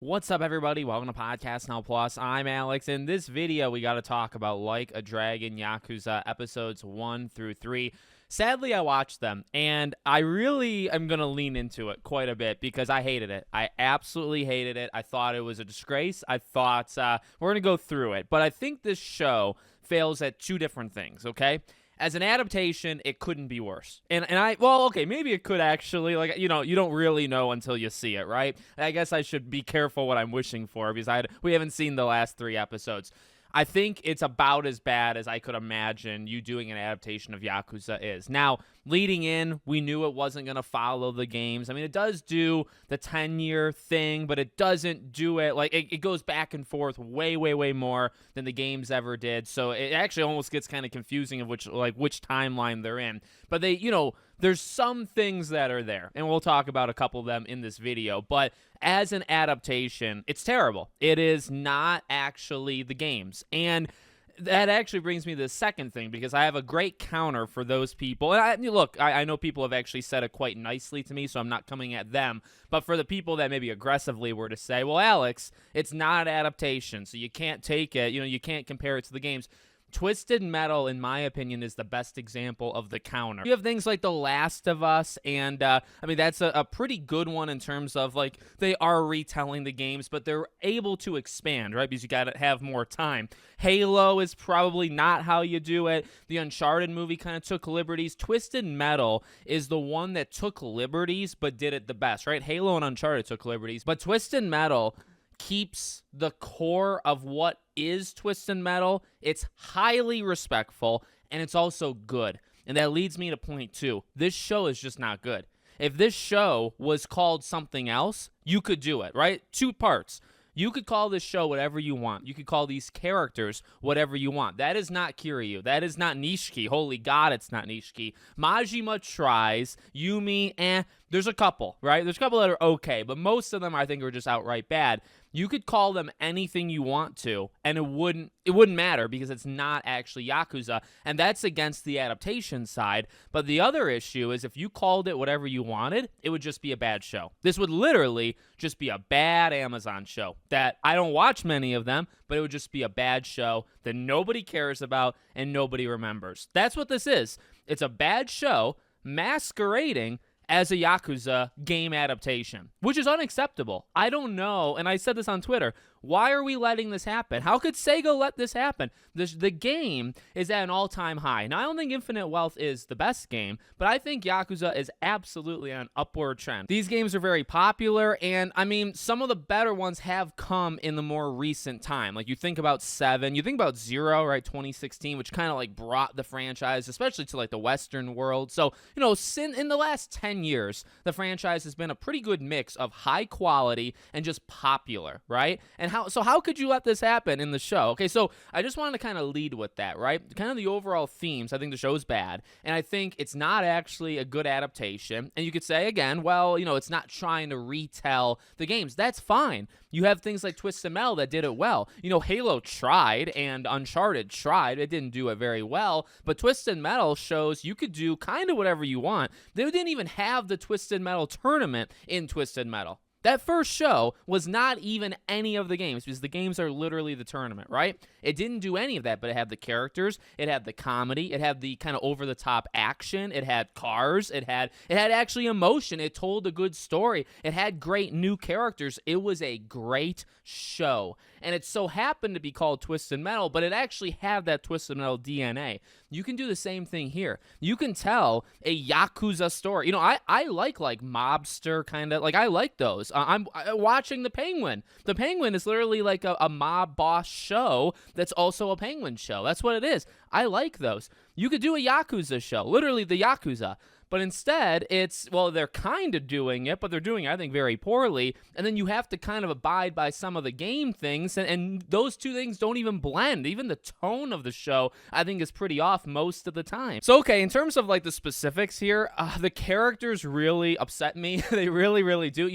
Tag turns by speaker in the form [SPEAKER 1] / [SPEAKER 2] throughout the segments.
[SPEAKER 1] What's up, everybody? Welcome to Podcast Now Plus. I'm Alex. In this video, we got to talk about Like a Dragon Yakuza episodes 1 through 3. Sadly, I watched them, and I really am going to lean into it quite a bit because I hated it. I absolutely hated it. I thought it was a disgrace. I thought we're going to go through it, but I think this show fails at two different things, okay? As an adaptation, it couldn't be worse. Okay, maybe it could actually. You don't really know until you see it, right? I guess I should be careful what I'm wishing for because we haven't seen the last 3 episodes. I think it's about as bad as I could imagine you doing an adaptation of Yakuza is. Now, leading in, we knew it wasn't going to follow the games. I mean, it does do the 10-year thing, but it doesn't do it. It goes back and forth way, way, way more than the games ever did. So it actually almost gets kind of confusing of which timeline they're in. But there's some things that are there, and we'll talk about a couple of them in this video. But as an adaptation, it's terrible. It is not actually the games. And that actually brings me to the second thing, because I have a great counter for those people. And I know people have actually said it quite nicely to me, so I'm not coming at them. But for the people that maybe aggressively were to say, well, Alex, it's not adaptation, so you can't take it, you can't compare it to the games. Twisted Metal, in my opinion, is the best example of the counter. You have things like The Last of Us, and that's a pretty good one in terms of, they are retelling the games, but they're able to expand, right, because you got to have more time. Halo is probably not how you do it. The Uncharted movie kind of took liberties. Twisted Metal is the one that took liberties, but did it the best, right? Halo and Uncharted took liberties, but Twisted Metal keeps the core of what is Twisted Metal. It's highly respectful, and it's also good. And that leads me to point 2. This show is just not good. If this show was called something else, you could do it, right? 2 parts. You could call this show whatever you want. You could call these characters whatever you want. That is not Kiryu. That is not Nishiki. Holy God, it's not Nishiki. Majima tries. Yumi, There's a couple, right? There's a couple that are okay, but most of them I think are just outright bad. You could call them anything you want to, and it wouldn't matter because it's not actually Yakuza, and that's against the adaptation side. But the other issue is if you called it whatever you wanted, it would just be a bad show. This would literally just be a bad Amazon show that I don't watch many of them, but it would just be a bad show that nobody cares about and nobody remembers. That's what this is. It's a bad show masquerading as a Yakuza game adaptation, which is unacceptable. I don't know, and I said this on Twitter, why are we letting this happen? How could Sega let this happen? The game is at an all-time high. Now, I don't think Infinite Wealth is the best game, but I think Yakuza is absolutely on an upward trend. These games are very popular, and, some of the better ones have come in the more recent time. Like, you think about 7, you think about 0, right, 2016, which kind of, brought the franchise, especially to, the Western world. So, in the last 10 years, the franchise has been a pretty good mix of high quality and just popular, right? And how could you let this happen in the show? Okay, so I just wanted to kind of lead with that, right? Kind of the overall themes. I think the show's bad, and I think it's not actually a good adaptation. And you could say again, well, it's not trying to retell the games. That's fine. You have things like Twisted Metal that did it well. Halo tried and Uncharted tried. It didn't do it very well, but Twisted Metal shows you could do kind of whatever you want. They didn't even have the Twisted Metal tournament in Twisted Metal. That first show was not even any of the games because the games are literally the tournament, right? It didn't do any of that, but it had the characters, it had the comedy, it had the kind of over-the-top action, it had cars, it had actually emotion, it told a good story, it had great new characters. It was a great show, and it so happened to be called Twisted Metal, but it actually had that Twisted Metal DNA. You can do the same thing here. You can tell a Yakuza story. I like mobster kind of, I like those. I'm watching The Penguin. The Penguin is literally like a mob boss show that's also a Penguin show. That's what it is. I like those. You could do a Yakuza show, literally the Yakuza. But instead, they're kind of doing it, but they're doing it, I think, very poorly. And then you have to kind of abide by some of the game things, and those two things don't even blend. Even the tone of the show, I think, is pretty off most of the time. So, okay, in terms of, the specifics here, the characters really upset me. They really, really do.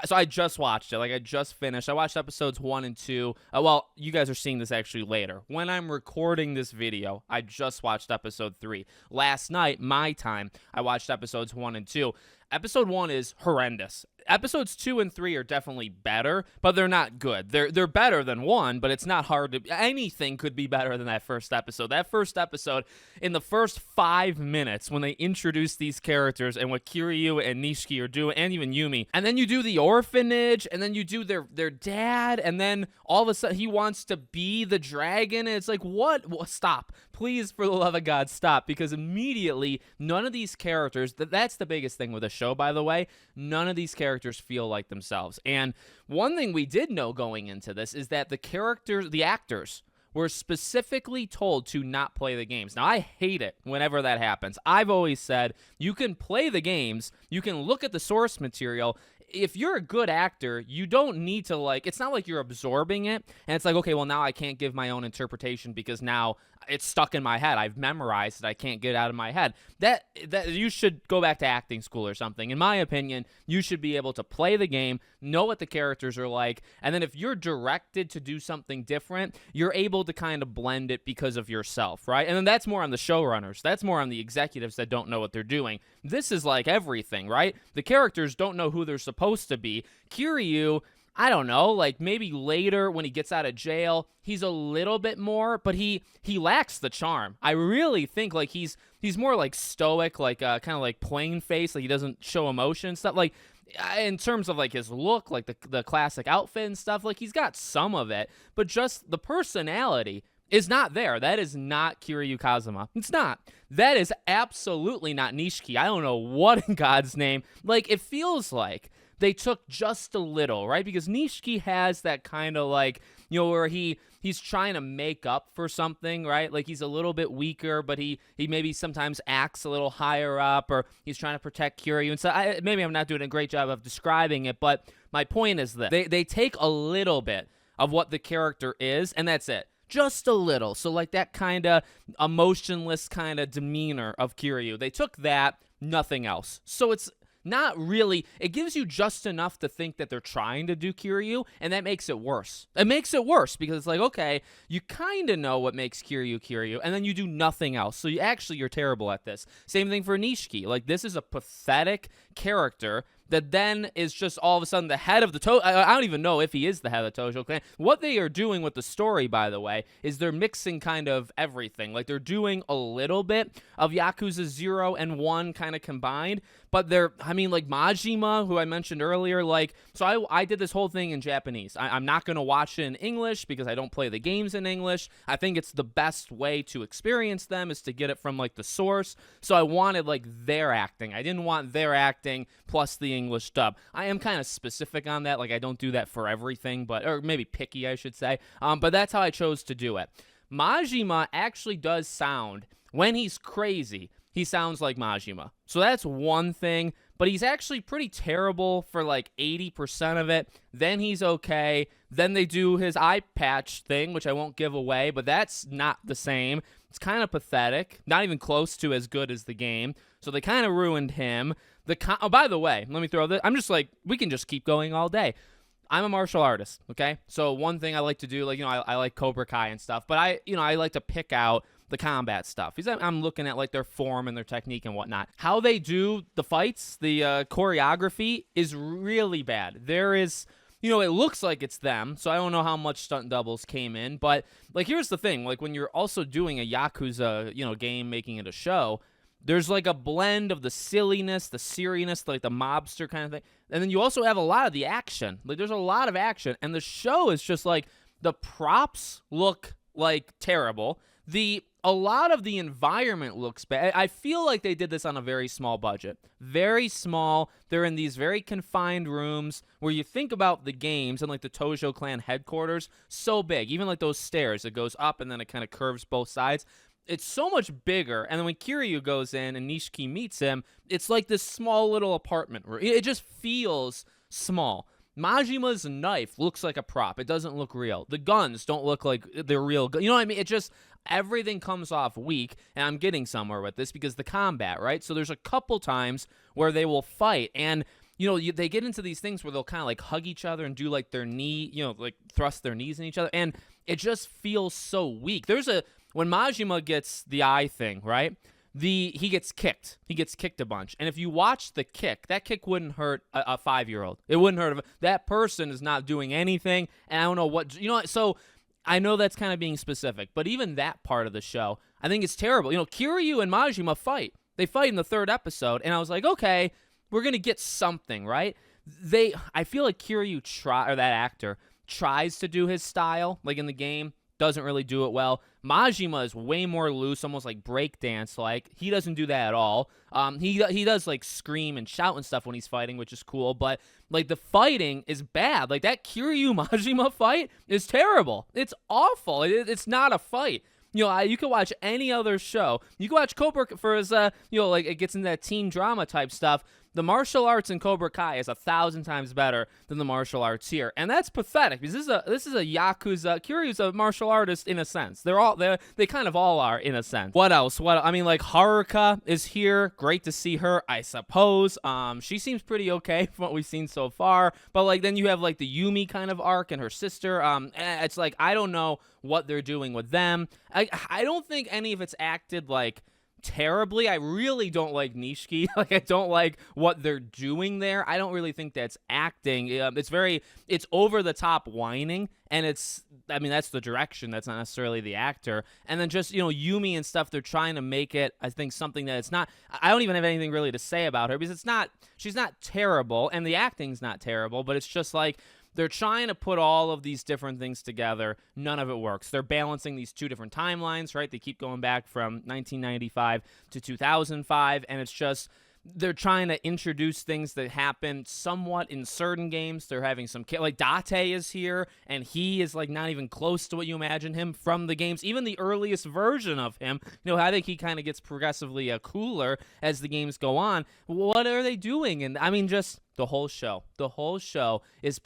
[SPEAKER 1] So I just watched it. I just finished. I watched episodes 1 and 2. Well, you guys are seeing this actually later. When I'm recording this video, I just watched episode 3. Last night, my time, I watched episodes 1 and 2. Episode 1 is horrendous. episodes 2 and 3 are definitely better, but they're not good. They're better than 1, but it's not hard to. Anything could be better than that first episode. That first episode, in the first 5 minutes, when they introduce these characters and what Kiryu and Nishiki are doing, and even Yumi, and then you do the orphanage, and then you do their dad, and then all of a sudden he wants to be the dragon, and it's like, what? Well, stop. Please, for the love of God, stop, because immediately, none of these characters, that's the biggest thing with the show, by the way, none of these characters feel like themselves. And one thing we did know going into this is that the actors were specifically told to not play the games. Now, I hate it whenever that happens. I've always said, you can play the games, you can look at the source material. If you're a good actor, you don't need to, like, it's not like you're absorbing it, and it's like, okay, well, now I can't give my own interpretation because now it's stuck in my head. I've memorized it. I can't get it out of my head. That you should go back to acting school or something. In my opinion, you should be able to play the game, know what the characters are like, and then if you're directed to do something different, you're able to kind of blend it because of yourself, right? And then that's more on the showrunners. That's more on the executives that don't know what they're doing. This is like everything, right? The characters don't know who they're supposed to be. Kiryu, I don't know, like maybe later when he gets out of jail, he's a little bit more, but he lacks the charm. I really think like he's more like stoic, like kind of like plain face, like he doesn't show emotion and stuff. Like in terms of like his look, like the classic outfit and stuff, like he's got some of it, but just the personality is not there. That is not Kiryu Kazuma. It's not. That is absolutely not Nishiki. I don't know what in God's name. Like, it feels like they took just a little, right? Because Nishiki has that kind of like, you know, where he's trying to make up for something, right? Like he's a little bit weaker, but he maybe sometimes acts a little higher up, or he's trying to protect Kiryu. And so maybe I'm not doing a great job of describing it, but my point is that they take a little bit of what the character is, and that's it. Just a little. So like that kind of emotionless kind of demeanor of Kiryu. They took that, nothing else. So it's not really, it gives you just enough to think that they're trying to do Kiryu, and that makes it worse. It makes it worse because it's like, okay, you kind of know what makes Kiryu Kiryu, and then you do nothing else. So you're terrible at this. Same thing for Nishiki. Like, this is a pathetic character that then is just all of a sudden the head of the I don't even know if he is the head of the Tojo clan. What they are doing with the story, by the way, is they're mixing kind of everything. Like, they're doing a little bit of Yakuza 0 and 1 kind of combined, but like Majima, who I mentioned earlier, like, so I did this whole thing in Japanese. I'm not going to watch it in English because I don't play the games in English. I think it's the best way to experience them is to get it from, like, the source. So I wanted, like, their acting. I didn't want their acting plus the English dub. I am kind of specific on that. Like, I don't do that for everything, or maybe picky, I should say. But that's how I chose to do it. Majima actually does sound, when he's crazy, he sounds like Majima. So that's one thing, but he's actually pretty terrible for like 80% of it. Then he's okay. Then they do his eye patch thing, which I won't give away, but that's not the same. It's kind of pathetic, not even close to as good as the game. So they kind of ruined him. Oh, by the way, let me throw this. I'm just like, we can just keep going all day. I'm a martial artist, okay? So one thing I like to do, like, you know, I like Cobra Kai and stuff, but I like to pick out the combat stuff. I'm looking at, like, their form and their technique and whatnot. How they do the fights, the choreography is really bad. There is, you know, it looks like it's them, so I don't know how much stunt doubles came in, but, like, here's the thing. Like, when you're also doing a Yakuza, you know, game, making it a show, there's like a blend of the silliness, the seriness, like the mobster kind of thing. And then you also have a lot of the action. Like, there's a lot of action. And the show is just like, the props look like terrible. A lot of the environment looks bad. I feel like they did this on a very small budget. Very small. They're in these very confined rooms where you think about the games and like the Tojo clan headquarters, so big. Even like those stairs, it goes up and then it kind of curves both sides. It's so much bigger, and then when Kiryu goes in and Nishiki meets him, it's like this small little apartment room. It just feels small. Majima's knife looks like a prop. It doesn't look real. The guns don't look like they're real. You know what I mean? It just, everything comes off weak, and I'm getting somewhere with this because the combat, right? So there's a couple times where they will fight, and you know, they get into these things where they'll kind of like hug each other and do like their knee, you know, like thrust their knees in each other, and it just feels so weak. When Majima gets the eye thing, right? he gets kicked. He gets kicked a bunch. And if you watch the kick, that kick wouldn't hurt a 5-year-old. It wouldn't hurt. That person is not doing anything. And I don't know what, so I know that's kind of being specific, but even that part of the show, I think it's terrible. Kiryu and Majima fight. They fight in the 3rd episode, and I was like, okay, we're going to get something, right? I feel like Kiryu that actor tries to do his style, like in the game, doesn't really do it well. Majima is way more loose, almost like breakdance like. He doesn't do that at all. He does like scream and shout and stuff when he's fighting, which is cool, but like the fighting is bad. Like that Kiryu Majima fight is terrible. It's awful. It's not a fight. You can watch any other show. You can watch Cobra for his, like it gets into that teen drama type stuff. The martial arts in Cobra Kai is 1,000 times better than the martial arts here, and that's pathetic because this is a Yakuza. Kiryu's a martial artist in a sense. They kind of all are in a sense. What else? Like Haruka is here. Great to see her, I suppose. She seems pretty okay from what we've seen so far. But like then you have like the Yumi kind of arc and her sister. It's like I don't know what they're doing with them. I don't think any of it's acted like terribly. I really don't like Nishiki. Like I don't like what they're doing there. I don't really think that's acting. It's over the top whining, and that's the direction. That's not necessarily the actor. And then just Yumi and stuff. They're trying to make it, I think, something that it's not. I don't even have anything really to say about her because she's not terrible, and the acting's not terrible. But it's just like they're trying to put all of these different things together. None of it works. They're balancing these 2 different timelines, right? They keep going back from 1995 to 2005, and it's just they're trying to introduce things that happen somewhat in certain games. They're having some like Date is here, and he is like not even close to what you imagine him from the games. Even the earliest version of him, I think he kind of gets progressively cooler as the games go on. What are they doing? And I mean, just the whole show. The whole show is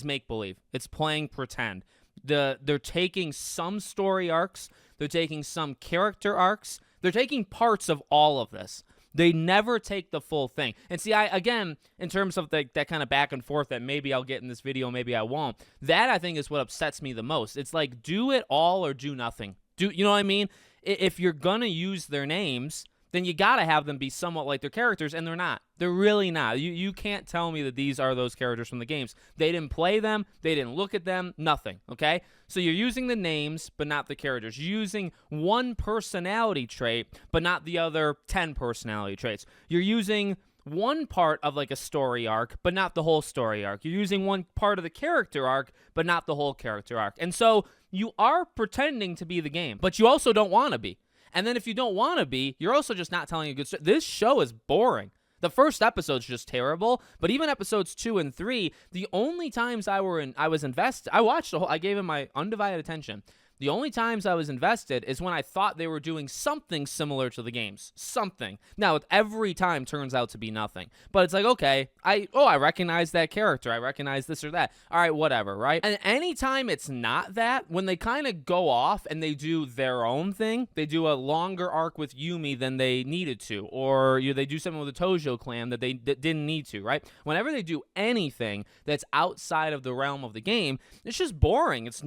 [SPEAKER 1] make believe. It's playing pretend. They're taking some story arcs. They're taking some character arcs. They're taking parts of all of this. They never take the full thing. And see, again, in terms of that kind of back and forth that maybe I'll get in this video, maybe I won't, that I think is what upsets me the most. It's like, do it all or do nothing. You know what I mean? If you're going to use their names, then you got to have them be somewhat like their characters, and they're not. They're really not. You can't tell me that these are those characters from the games. They didn't play them. They didn't look at them. Nothing, okay? So you're using the names, but not the characters. You're using one personality trait, but not the other 10 personality traits. You're using one part of like a story arc, but not the whole story arc. You're using one part of the character arc, but not the whole character arc. And so you are pretending to be the game, but you also don't want to be. And then if you don't want to be, you're also just not telling a good story. This show is boring. The first episode's just terrible, but even episodes 2 and 3, the only times I was invested, I watched the whole, I gave it my undivided attention. The only times I was invested is when I thought they were doing something similar to the games. Something. Now, every time turns out to be nothing. But it's like, okay, I recognize that character. I recognize this or that. All right, whatever, right? And anytime it's not that, when they kind of go off and they do their own thing, they do a longer arc with Yumi than they needed to, or they do something with the Tojo clan that they didn't need to, right? Whenever they do anything that's outside of the realm of the game, it's just boring. It's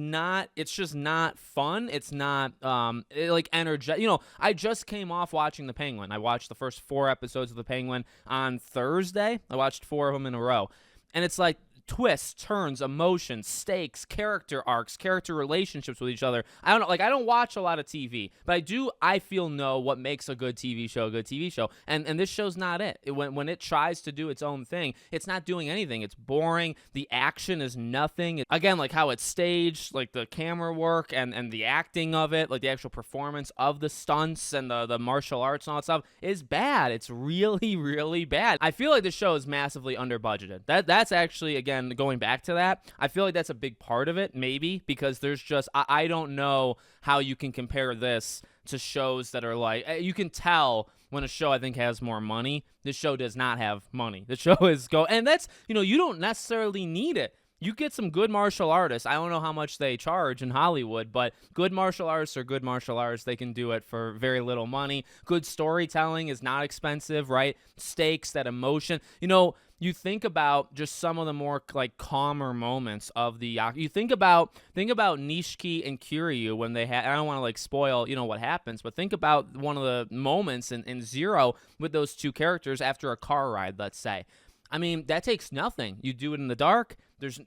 [SPEAKER 1] just not fun. It's not like energetic. I just came off watching The Penguin. I watched the first 4 episodes of The Penguin on Thursday. I watched 4 of them in a row. And it's like twists, turns, emotions, stakes, character arcs, character relationships with each other. I don't know, like I don't watch a lot of TV, but I feel know what makes a good TV show a good TV show. And this show's not it. When it tries to do its own thing, it's not doing anything. It's boring. The action is nothing. Again, like how it's staged, like the camera work and the acting of it, like the actual performance of the stunts and the martial arts and all that stuff is bad. It's really, really bad. I feel like this show is massively under budgeted. That's actually, again, going back to that, I feel like that's a big part of it, maybe, because there's just, I don't know how you can compare this to shows that are like, you can tell when a show I think has more money. This show does not have money. The show is and that's, you don't necessarily need it. you get some good martial artists. I don't know how much they charge in Hollywood, but good martial artists are good martial artists. They can do it for very little money. Good storytelling is not expensive, right? Stakes, that emotion. You think about just some of the more like calmer moments of the Yakuza. You think about Nishiki and Kiryu when they had. I don't want to like spoil what happens, but think about one of the moments in Zero with those two characters after a car ride. Let's say, I mean, that takes nothing. You do it in the dark. There's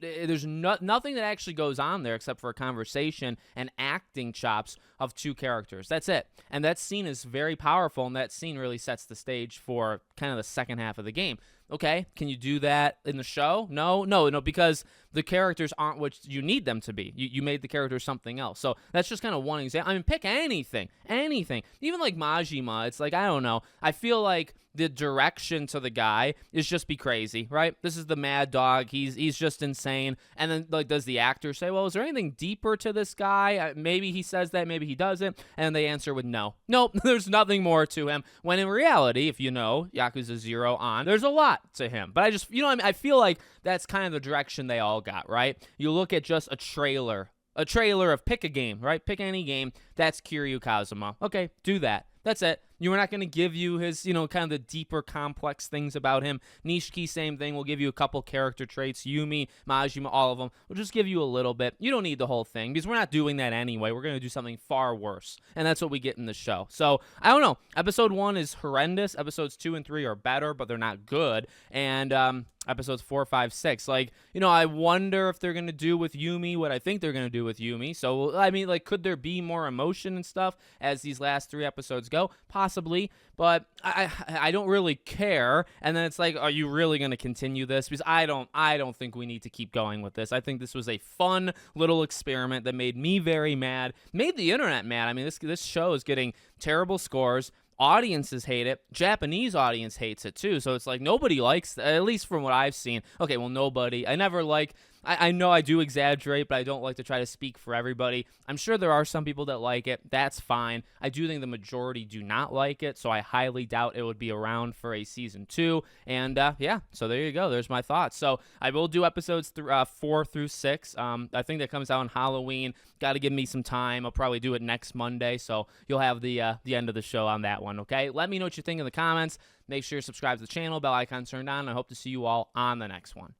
[SPEAKER 1] nothing that actually goes on there except for a conversation and acting chops of two characters. That's it. And that scene is very powerful, and that scene really sets the stage for kind of the second half of the game. Okay, can you do that in the show? No, because the characters aren't what you need them to be. You made the characters something else. So that's just kind of one example. I mean, pick anything. Even like Majima, it's like, I don't know. I feel like the direction to the guy is just be crazy, right? This is the mad dog. He's just insane. And then like, does the actor say, well, is there anything deeper to this guy? Maybe he says that, maybe he doesn't. And they answer with no. Nope, there's nothing more to him. When in reality, if you know Yakuza 0 on, there's a lot to him. But I just, I feel like that's kind of the direction they all got, right? You look at just a trailer of pick a game, right? Pick any game. That's Kiryu Kazuma. Okay, do that. That's it. We're not going to give you his, kind of the deeper, complex things about him. Nishiki, same thing. We'll give you a couple character traits. Yumi, Majima, all of them. We'll just give you a little bit. You don't need the whole thing because we're not doing that anyway. We're going to do something far worse, and that's what we get in the show. So, I don't know. Episode 1 is horrendous. Episodes 2 and 3 are better, but they're not good. And episodes 4, 5, 6. Like, I wonder if they're going to do with Yumi what I think they're going to do with Yumi. So, I mean, like, could there be more emotion and stuff as these last 3 episodes go? Possibly, but I don't really care. And then it's like, are you really going to continue this? Because I don't think we need to keep going with this. I think this was a fun little experiment that made me very mad, made the internet mad. I mean, this show is getting terrible scores. Audiences hate it. Japanese audience hates it too. So it's like nobody likes, at least from what I've seen. Okay, well, nobody. I know I do exaggerate, but I don't like to try to speak for everybody. I'm sure there are some people that like it. That's fine. I do think the majority do not like it, so I highly doubt it would be around for a season 2. And yeah, so there you go. There's my thoughts. So I will do episodes 4 through 6. I think that comes out on Halloween. Got to give me some time. I'll probably do it next Monday, so you'll have the end of the show on that one, okay? Let me know what you think in the comments. Make sure you subscribe to the channel, bell icon turned on. I hope to see you all on the next one.